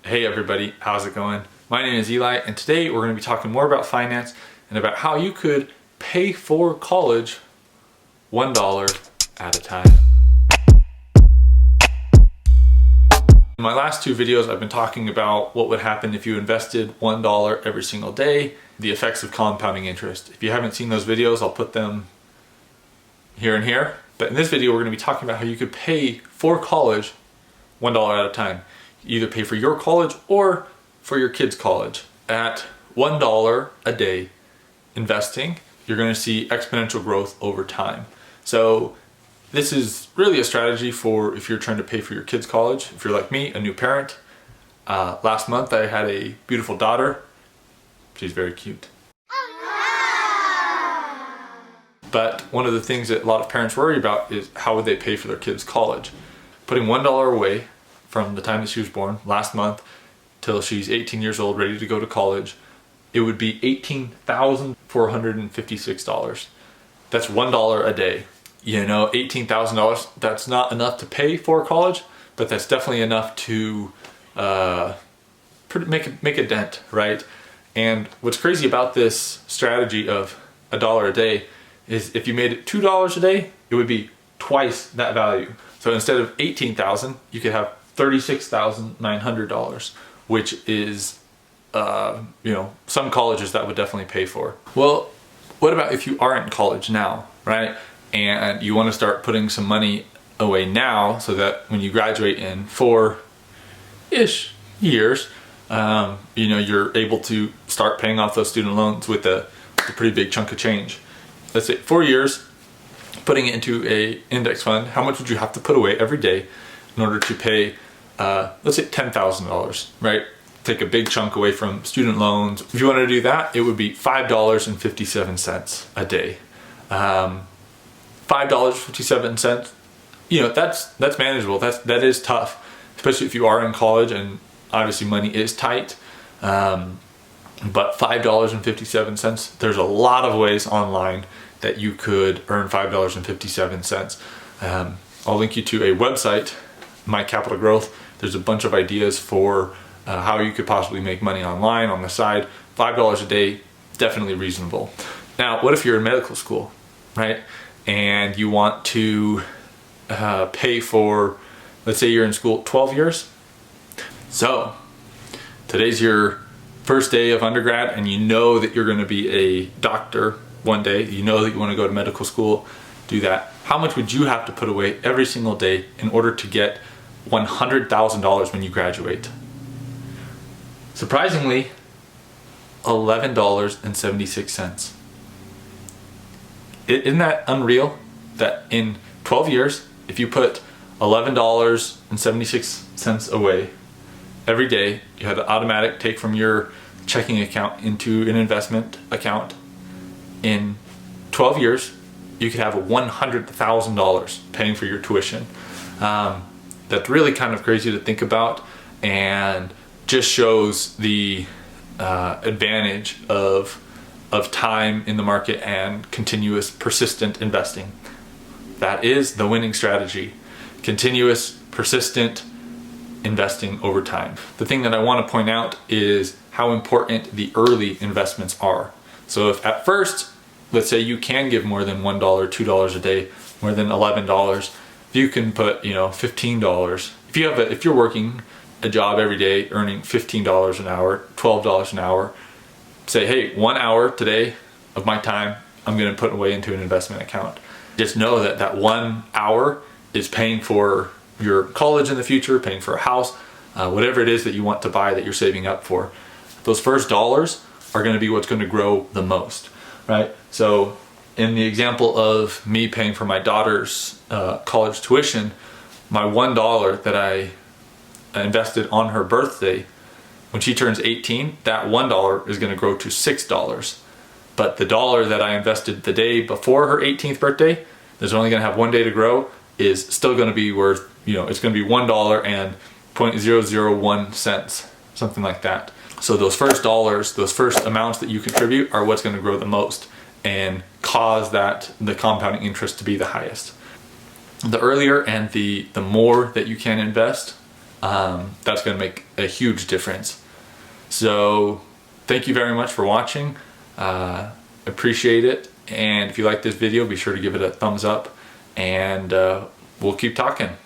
Hey everybody, how's it going? My name is Eli, and today we're going to be talking more about finance and about how you could pay for college $1 at a time. In my last two videos, I've been talking about what would happen if you invested $1 every single day, the effects of compounding interest. If you haven't seen those videos, I'll put them here and here. But in this video, we're going to be talking about how you could pay for college $1 at a time. Either pay for your college or for your kids' college. At $1 a day investing, you're going to see exponential growth over time. So this is really a strategy for if you're trying to pay for your kids' college. If you're like me, a new parent. Last month I had a beautiful daughter. She's very cute. But one of the things that a lot of parents worry about is how would they pay for their kids' college. Putting $1 away from the time that she was born, last month, till she's 18 years old, ready to go to college, it would be $18,456. That's $1 a day. You know, $18,000, that's not enough to pay for college, but that's definitely enough to make a dent, right? And what's crazy about this strategy of $1 a day is if you made it $2 a day, it would be twice that value. So instead of $18,000, you could have $36,900, which is, some colleges that would definitely pay for. Well, what about if you are in college now, right? And you want to start putting some money away now so that when you graduate in 4-ish years, you're able to start paying off those student loans with a pretty big chunk of change. Let's say 4 years, putting it into a index fund, how much would you have to put away every day in order to pay, let's say $10,000, right? Take a big chunk away from student loans. If you wanted to do that, it would be $5.57 a day. $5.57, that's manageable. That is tough, especially if you are in college and obviously money is tight. But $5.57, there's a lot of ways online that you could earn $5.57. I'll link you to a website, My Capital Growth. There's a bunch of ideas for how you could possibly make money online on the side. $5 a day, definitely reasonable. Now, what if you're in medical school, right? And you want to pay for, let's say you're in school 12 years. So today's your first day of undergrad and you know that you're going to be a doctor one day. You know that you want to go to medical school, do that. How much would you have to put away every single day in order to get $100,000 when you graduate? Surprisingly, $11.76. Isn't that unreal? That in 12 years, if you put $11.76 away every day, you had an automatic take from your checking account into an investment account. In 12 years, you could have $100,000 paying for your tuition. That's really kind of crazy to think about and just shows the advantage of time in the market and continuous persistent investing. That is the winning strategy. Continuous persistent investing over time. The thing that I want to point out is how important the early investments are. So if at first, let's say you can give more than $1, $2 a day, more than $11, if you can put, $15, if you're working a job every day earning $15 an hour, $12 an hour, say, hey, 1 hour today of my time, I'm going to put away into an investment account. Just know that that 1 hour is paying for your college in the future, paying for a house, whatever it is that you want to buy that you're saving up for. Those first dollars are going to be what's going to grow the most, right? So in the example of me paying for my daughter's college tuition, my $1 that I invested on her birthday, when she turns 18, that $1 is going to grow to $6. But the dollar that I invested the day before her 18th birthday, there's only going to have 1 day to grow, is still going to be worth, it's going to be $1 and 0.001 cents, something like that. So those first dollars, those first amounts that you contribute are what's going to grow the most and cause the compounding interest to be the highest. The earlier and the more that you can invest, that's going to make a huge difference. So thank you very much for watching. Appreciate it. And if you like this video, be sure to give it a thumbs up, and we'll keep talking.